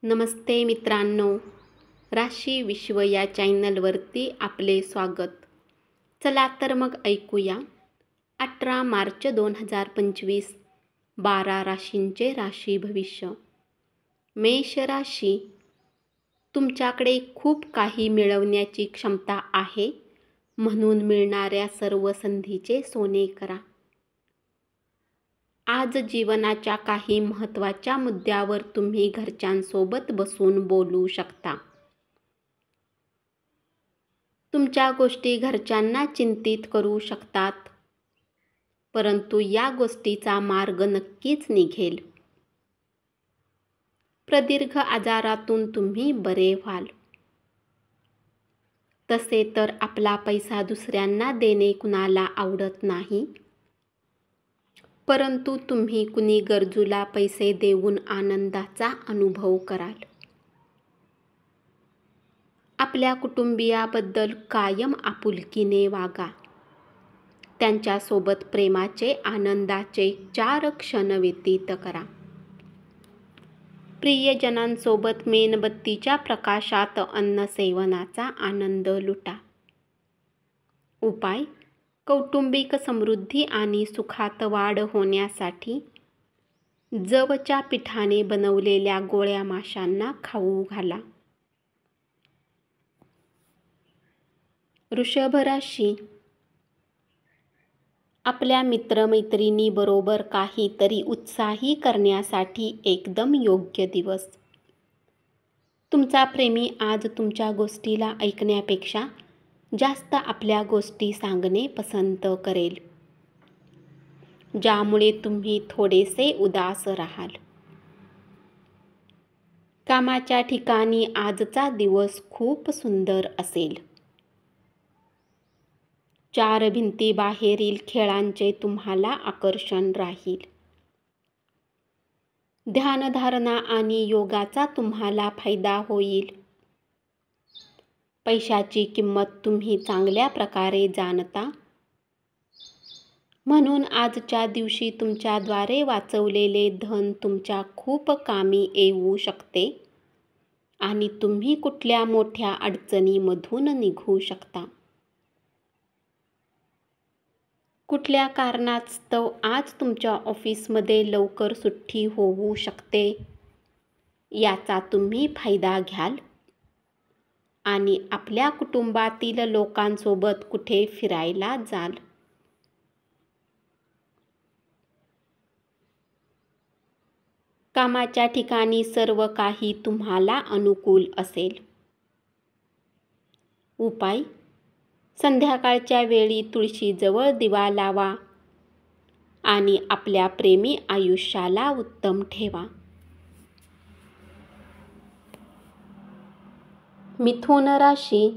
नमस्ते मित्रांनो, राशी विश्व या चॅनलवरती आपले स्वागत. चला तर मग ऐकूया 18 मार्च 2025 12 राशींचे राशी भविष्य. मेष राशी, तुमच्याकडे खूप काही मिळवण्याची क्षमता आहे, म्हणून मिळणाऱ्या सर्व संधीचे सोने करा. आज जीवनाच्या काही महत्त्वाच्या मुद्द्यावर तुम्ही घरच्यांसोबत बसून बोलू शकता. तुमच्या गोष्टी घरच्यांना चिंतित करू शकतात, परंतु या गोष्टीचा मार्ग नक्कीच निघेल. प्रदीर्घ आजारातून तुम्ही बरे व्हाल. तसे तर आपला पैसा दुसऱ्यांना देणे कुणाला आवडत नाही, परंतु तुम्ही कुणी गरजूला पैसे देऊन आनंदाचा अनुभव कराल. आपल्या कुटुंबियाबद्दल कायम आपुलकीने वागा. त्यांच्यासोबत प्रेमाचे आनंदाचे 4 क्षण व्यतीत करा. प्रियजनांसोबत मेणबत्तीच्या प्रकाशात अन्न सेवनाचा आनंद लुटा. उपाय: कौटुंबिक समृद्धी आणि सुखात वाढ होण्यासाठी जवच्या पिठाने बनवलेल्या गोळ्या माशांना खाऊ घाला. वृषभ राशी, आपल्या मित्रमैत्रिणीबरोबर काहीतरी उत्साही करण्यासाठी एकदम योग्य दिवस. तुमचा प्रेमी आज तुमच्या गोष्टीला ऐकण्यापेक्षा जास्त आपल्या गोष्टी सांगणे पसंत करेल, ज्यामुळे तुम्ही थोडेसे उदास राहाल. कामाच्या ठिकाणी आजचा दिवस खूप सुंदर असेल. 4 भिंतीबाहेरील खेळांचे तुम्हाला आकर्षण राहील. ध्यानधारणा आणि योगाचा तुम्हाला फायदा होईल. पैशाची किंमत तुम्ही चांगल्या प्रकारे जाणता, म्हणून आजच्या दिवशी तुमच्याद्वारे वाचवलेले धन तुमच्या खूप कामी येऊ शकते आणि तुम्ही कुठल्या मोठ्या अडचणीमधून निघू शकता. कुठल्या कारणास्तव आज तुमच्या ऑफिसमध्ये लवकर सुट्टी होऊ शकते, याचा तुम्ही फायदा घ्याल आणि आपल्या कुटुंबातील लोकांसोबत कुठे फिरायला जाल. कामाच्या ठिकाणी सर्व काही तुम्हाला अनुकूल असेल. उपाय: संध्याकाळच्या वेळी तुळशीजवळ दिवा लावा आणि आपल्या प्रेमी आयुष्याला उत्तम ठेवा. मिथुन राशी,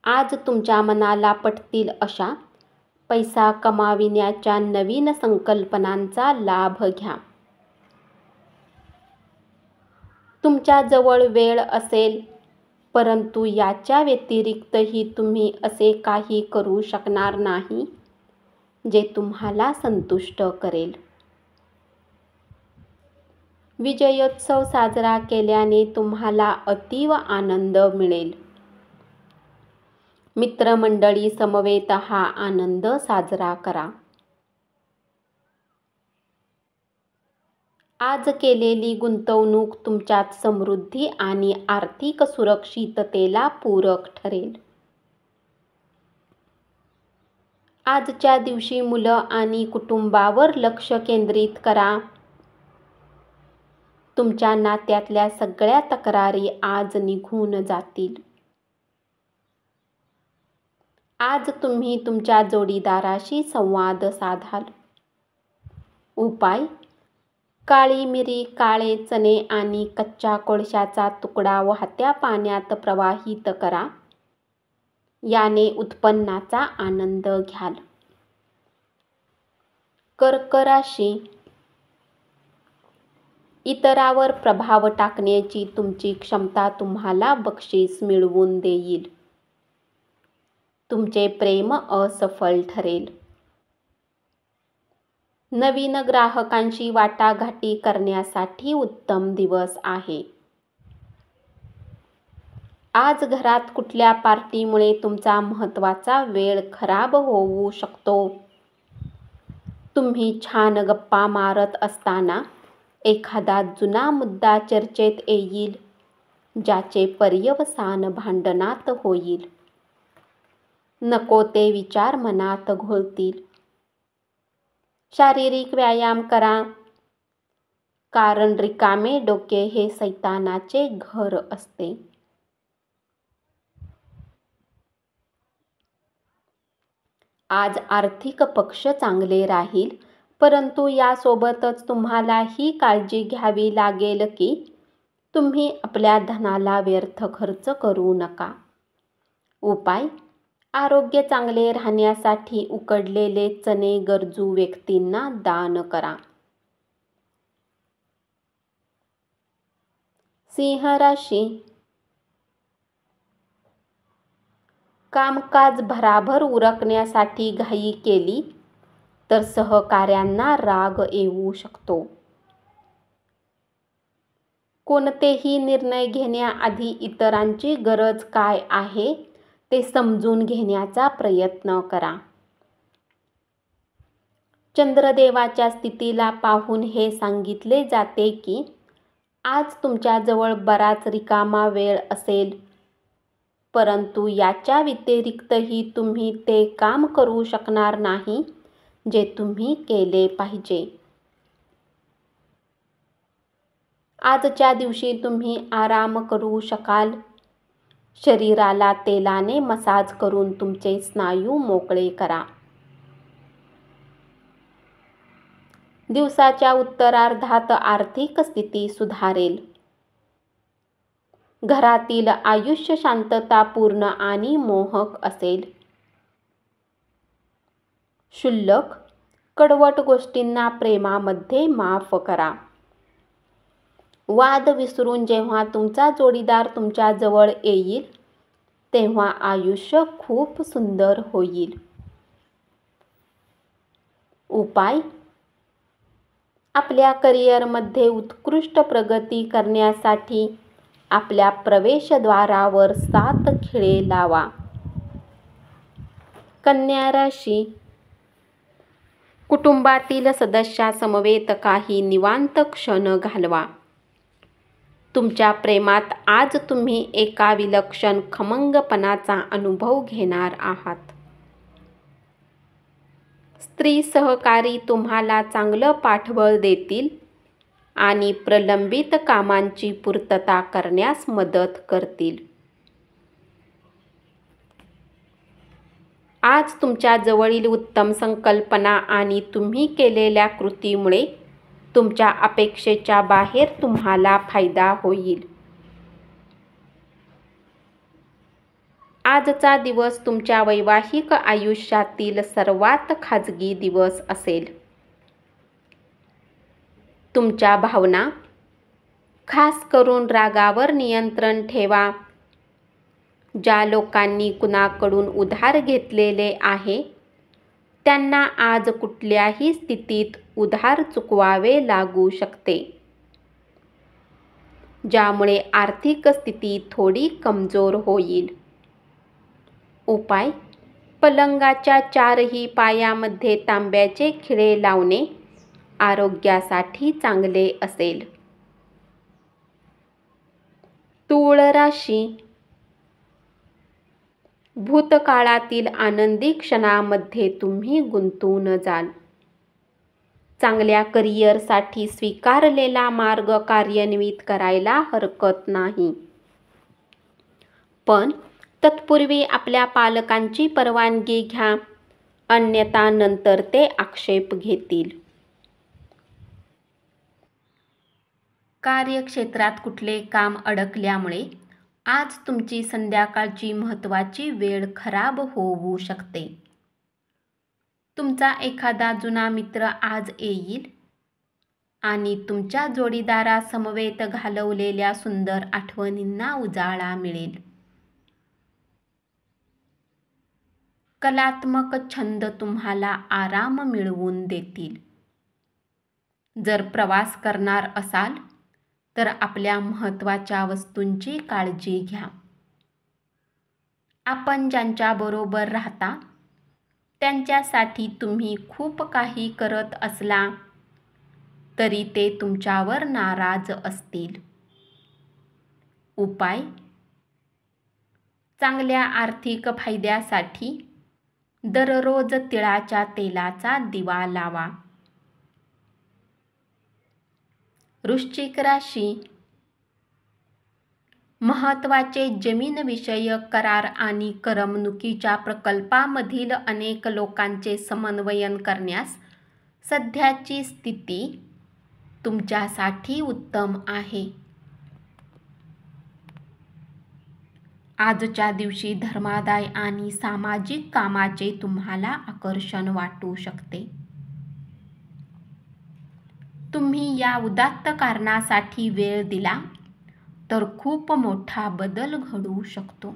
आज तुमच्या मनाला पटतील अशा पैसा कमाविण्याच्या नवीन संकल्पनांचा लाभ घ्या. तुमच्याजवळ वेळ असेल, परंतु याच्या व्यतिरिक्तही तुम्ही असे काही करू शकणार नाही जे तुम्हाला संतुष्ट करेल. विजयोत्सव साजरा केल्याने तुम्हाला अतीव आनंद मिळेल. मित्रमंडळी समवेत हा आनंद साजरा करा. आज केलेली गुंतवणूक तुमच्यात समृद्धी आणि आर्थिक सुरक्षिततेला पूरक ठरेल. आजच्या दिवशी मुलं आणि कुटुंबावर लक्ष केंद्रित करा. तुमच्या नात्यातल्या सगळ्या तक्रारी आज निघून जातील. आज तुम्ही तुमच्या जोडीदाराशी संवाद साधाल. उपाय: काळी मिरी, काळे चणे आणि कच्च्या कोळशाचा तुकडा वाहत्या पाण्यात प्रवाहित करा. याने उत्पन्नाचा आनंद घ्याल. कर्क राशी, इतरावर प्रभाव टाकण्याची तुमची क्षमता तुम्हाला बक्षीस मिळवून देईल. तुमचे प्रेम असफल ठरेल. नवीन ग्राहकांशी वाटाघाटी करण्यासाठी उत्तम दिवस आहे. आज घरात कुठल्या पार्टीमुळे तुमचा महत्त्वाचा वेळ खराब होऊ शकतो. तुम्ही छान गप्पा मारत असताना एखादा जुना मुद्दा चर्चेत येईल, ज्याचे पर्यवसान भांडणात होईल. नको ते विचार मनात घोळतील. शारीरिक व्यायाम करा, कारण रिकामे डोके हे सैतानाचे घर असते. आज आर्थिक पक्ष चांगले राहील, परंतु यासोबतच तुम्हाला ही काळजी घ्यावी लागेल की तुम्ही आपल्या धनाला व्यर्थ खर्च करू नका. उपाय: आरोग्य चांगले राहण्यासाठी उकडलेले चणे गरजू व्यक्तींना दान करा. सिंह राशी. कामकाज भराभर उरकण्यासाठी घाई केली तर सहकाऱ्यांना राग येऊ शकतो. कोणतेही निर्णय घेण्याआधी इतरांची गरज काय आहे ते समजून घेण्याचा प्रयत्न करा. चंद्रदेवाच्या स्थितीला पाहून हे सांगितले जाते की आज तुमच्याजवळ बराच रिकामा वेळ असेल, परंतु याच्या व्यतिरिक्तही तुम्ही ते काम करू शकणार नाही जे तुम्ही केले पाहिजे. आजच्या दिवशी तुम्ही आराम करू शकाल. शरीराला तेलाने मसाज करून तुमचे स्नायू मोकळे करा. दिवसाच्या उत्तरार्धात आर्थिक स्थिती सुधारेल. घरातील आयुष्य शांततापूर्ण आणि मोहक असेल. क्षुल्लक, कडवट गोष्टींना प्रेमामध्ये माफ करा. वाद विसरून जेव्हा तुमचा जोडीदार तुमच्या जवळ येईल, तेव्हा आयुष्य खूप सुंदर होईल. उपाय: आपल्या करिअरमध्ये उत्कृष्ट प्रगती करण्यासाठी आपल्या प्रवेशद्वारावर 7 खिळे लावा. कन्या राशी. कुटुंबातील सदस्यासमवेत काही निवांत क्षण घालवा. तुमच्या प्रेमात आज तुम्ही एका विलक्षण खमंगपणाचा अनुभव घेणार आहात. स्त्री सहकारी तुम्हाला चांगलं पाठबळ देतील आणि प्रलंबित कामांची पूर्तता करण्यास मदत करतील. आज तुमच्या जवळील उत्तम संकल्पना आणि तुम्ही केलेल्या कृतीमुळे तुमच्या अपेक्षेच्या बाहेर तुम्हाला फायदा होईल. आजचा दिवस तुमच्या वैवाहिक आयुष्यातील सर्वात खाजगी दिवस असेल. तुमच्या भावना, खास करून रागावर नियंत्रण ठेवा. ज्या लोकांनी कुणाकडून उधार घेतलेले आहे, त्यांना आज कुठल्याही स्थितीत उधार चुकवावे लागू शकते, ज्यामुळे आर्थिक स्थिती थोडी कमजोर होईल. उपाय: पलंगाच्या 4ही पायामध्ये तांब्याचे खिळे लावणे आरोग्यासाठी चांगले असेल. तूळ राशी. भूतकाळातील आनंदी क्षणामध्ये तुम्ही गुंतून जाल. चांगल्या करिअरसाठी स्वीकारलेला मार्ग कार्यान्वित करायला हरकत नाही, पण तत्पूर्वी आपल्या पालकांची परवानगी घ्या, अन्यथा नंतर ते आक्षेप घेतील. कार्यक्षेत्रात कुठले काम अडकल्यामुळे आज तुमची संध्याकाळची महत्त्वाची वेळ खराब होऊ शकते. तुमचा एखादा जुना मित्र आज येईल आणि तुमच्या जोडीदारासमवेत घालवलेल्या सुंदर आठवणींना उजाळा मिळेल. कलात्मक छंद तुम्हाला आराम मिळवून देतील. जर प्रवास करणार असाल तर आपल्या महत्त्वाच्या वस्तूंची काळजी घ्या. आपण ज्यांच्याबरोबर राहता त्यांच्यासाठी तुम्ही खूप काही करत असला तरी ते तुमच्यावर नाराज असतील. उपाय: चांगल्या आर्थिक फायद्यासाठी दररोज तिळाच्या तेलाचा दिवा लावा. वृश्चिक राशी. महत्त्वाचे जमीनविषयक करार आणि करमणुकीच्या प्रकल्पामधील अनेक लोकांचे समन्वयन करण्यास सध्याची स्थिती तुमच्यासाठी उत्तम आहे. आजच्या दिवशी धर्मादाय आणि सामाजिक कामाचे तुम्हाला आकर्षण वाटू शकते. तुम्ही या उदात्त कारणासाठी वेळ दिला तर खूप मोठा बदल घडू शकतो.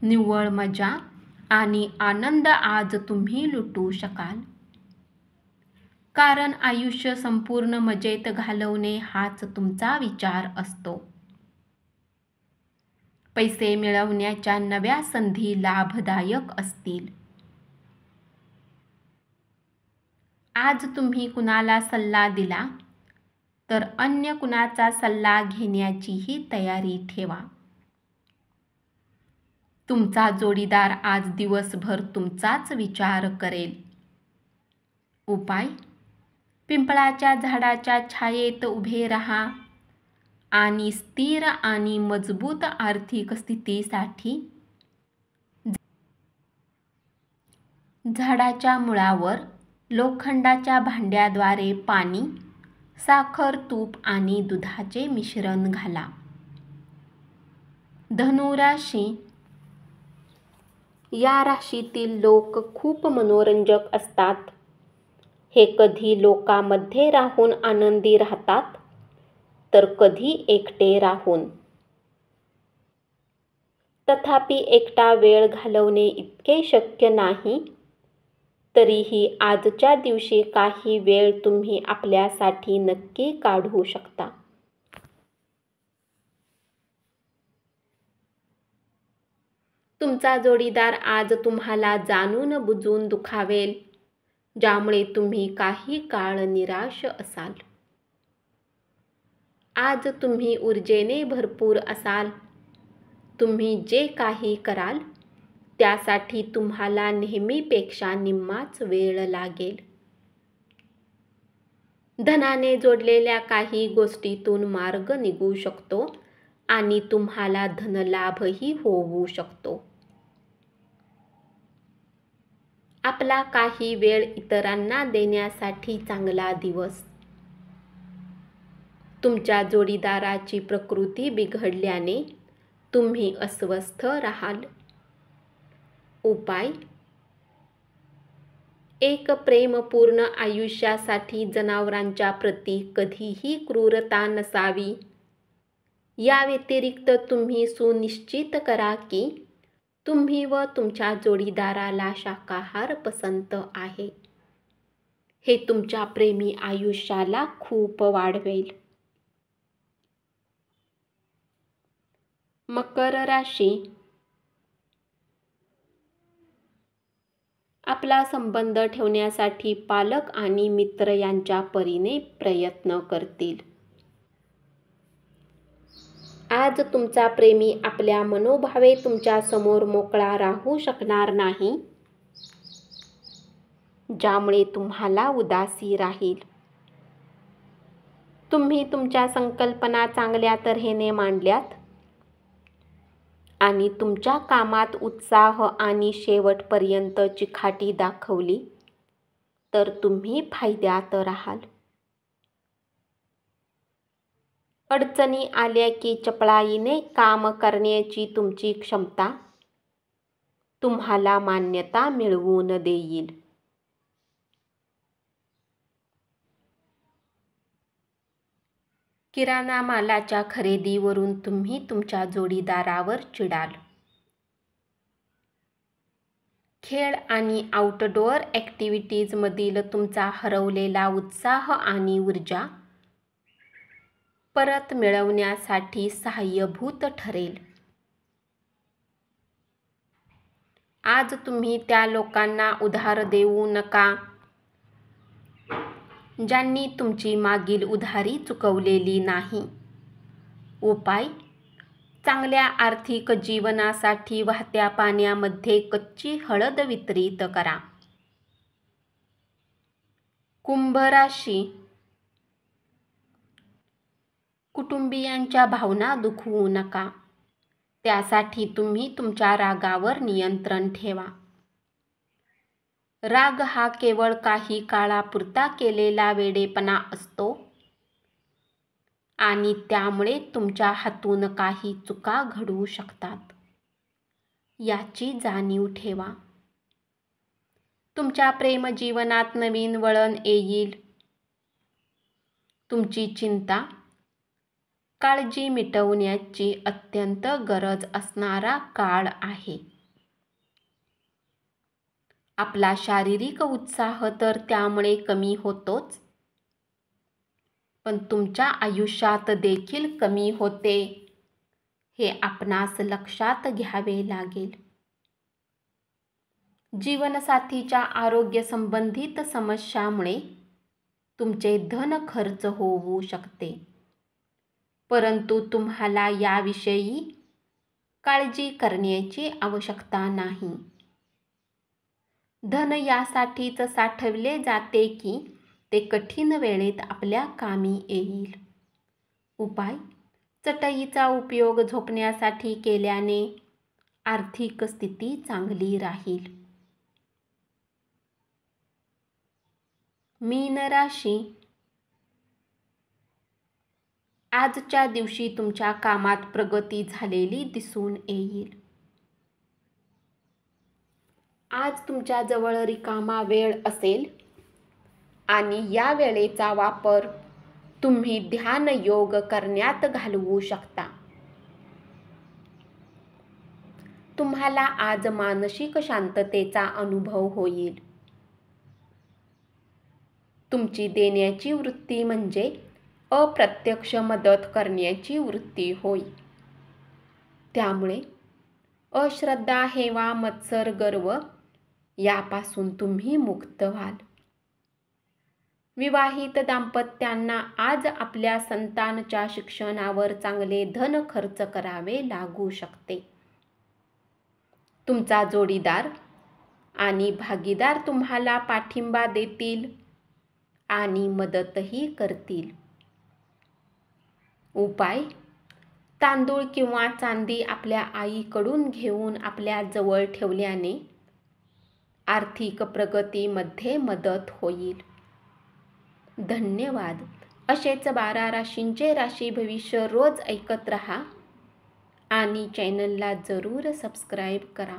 निव्वळ मजा आणि आनंद आज तुम्ही लुटू शकाल. कारण आयुष्य संपूर्ण मजेत घालवणे हाच तुमचा विचार असतो. पैसे मिळवण्याच्या नव्या संधी लाभदायक असतील. आज तुम्ही कुणाला सल्ला दिला तर अन्य कुणाचा सल्ला घेण्याचीही तयारी ठेवा. तुमचा जोडीदार आज दिवसभर तुमचाच विचार करेल. उपाय: पिंपळाच्या झाडाच्या छायेत उभे राहा आणि स्थिर आणि मजबूत आर्थिक स्थितीसाठी झाडाच्या मुळावर लोखंडाच्या भांड्याद्वारे पाणी, साखर, तूप आणि दुधाचे मिश्रण घाला. धनु राशी. या राशीतील लोक खूप मनोरंजक असतात. हे कधी लोकांमध्ये राहून आनंदी राहतात तर कधी एकटे राहून. तथापि एकटा वेळ घालवणे इतके शक्य नाही. तरीही आजच्या दिवशी काही वेळ तुम्ही आपल्यासाठी नक्की काढू शकता. तुमचा जोडीदार आज तुम्हाला जाणून बुजून दुखावेल, ज्यामुळे तुम्ही काही काळ निराश असाल. आज तुम्ही ऊर्जेने भरपूर असाल. तुम्ही जे काही कराल त्यासाठी तुम्हाला नेहमीपेक्षा निम्माच वेळ लागेल. धनाने जोडलेल्या काही गोष्टीतून मार्ग निघू शकतो आणि तुम्हाला धनलाभही होऊ शकतो. आपला काही वेळ इतरांना देण्यासाठी चांगला दिवस. तुमच्या जोडीदाराची प्रकृती बिघडल्याने तुम्ही अस्वस्थ राहाल. उपाय: एक प्रेमपूर्ण आयुष्यासाठी जनावरांच्या प्रती कधीही क्रूरता नसावी. या व्यतिरिक्त तुम्ही सुनिश्चित करा की तुम्ही व तुमच्या जोडीदाराला शाकाहार पसंत आहे. हे तुमच्या प्रेमी आयुष्याला खूप वाढवेल. मकर राशी. आपला संबंध ठेवण्यासाठी पालक आणि मित्र यांच्या परीने प्रयत्न करतील. आज तुमचा प्रेमी आपल्या मनोभावे तुमच्या समोर मोकळा राहू शकणार नाही, ज्यामुळे तुम्हाला उदासी राहील. तुम्ही तुमच्या संकल्पना चांगल्या तऱ्हेने मांडल्यात आणि तुमच्या कामात उत्साह आणि शेवटपर्यंत चिकाटी दाखवली तर तुम्ही फायद्यात राहाल. अडचणी आल्या की चपळाईने काम करण्याची तुमची क्षमता तुम्हाला मान्यता मिळवून देईल. किराणा मालाच्या खरेदीवरून तुम्ही तुमच्या जोडीदारावर चिडाल. खेळ आणि आउटडोअर ॲक्टिव्हिटीजमधील तुमचा हरवलेला उत्साह आणि ऊर्जा परत मिळवण्यासाठी सहाय्यभूत ठरेल. आज तुम्ही त्या लोकांना उधार देऊ नका ज्यांनी तुमची मागील उधारी चुकवलेली नाही. उपाय: चांगल्या आर्थिक जीवनासाठी वाहत्या पाण्यामध्ये कच्ची हळद वितरित करा. कुंभ राशी. कुटुंबियांच्या भावना दुखवू नका. त्यासाठी तुम्ही तुमच्या रागावर नियंत्रण ठेवा. राग हा केवळ काही काळापुरता केलेला वेडेपणा असतो आणि त्यामुळे तुमच्या हातून काही चुका घडू शकतात. याची जाणीव ठेवा. तुमच्या प्रेमजीवनात नवीन वळण येईल. तुमची चिंता, काळजी मिटवण्याची अत्यंत गरज असणारा काळ आहे. आपला शारीरिक उत्साह तर त्यामुळे कमी होतोच, पण तुमच्या आयुष्यात देखील कमी होते हे आपणास लक्षात घ्यावे लागेल. जीवनसाथीच्या आरोग्य संबंधित समस्यामुळे तुमचे धन खर्च होऊ शकते, परंतु तुम्हाला याविषयी काळजी करण्याची आवश्यकता नाही. धन यासाठीच साठवले जाते की ते कठीण वेळेत आपल्या कामी येईल. उपाय: चटईचा उपयोग झोपण्यासाठी केल्याने आर्थिक स्थिती चांगली राहील. मीन राशी. आजच्या दिवशी तुमच्या कामात प्रगती झालेली दिसून येईल. आज तुमच्याजवळ रिकामा वेळ असेल आणि या वेळेचा वापर तुम्ही ध्यान योग करण्यात घालवू शकता. तुम्हाला आज मानसिक शांततेचा अनुभव होईल. तुमची देण्याची वृत्ती म्हणजे अप्रत्यक्ष मदत करण्याची वृत्ती होय. त्यामुळे अश्रद्धा, हेवा, मत्सर, गर्व यापासून तुम्ही मुक्त व्हाल. विवाहित दाम्पत्यांना आज आपल्या संतानाच्या शिक्षणावर चांगले धन खर्च करावे लागू शकते. तुमचा जोडीदार आणि भागीदार तुम्हाला पाठिंबा देतील आणि मदतही करतील. उपाय: तांदूळ किंवा चांदी आपल्या आईकडून घेऊन आपल्या जवळ ठेवल्याने आर्थिक प्रगतीमध्ये मदत होईल. धन्यवाद. असेच 12 राशींचे राशी भविष्य रोज ऐकत रहा आणि चॅनलला जरूर सबस्क्राईब करा.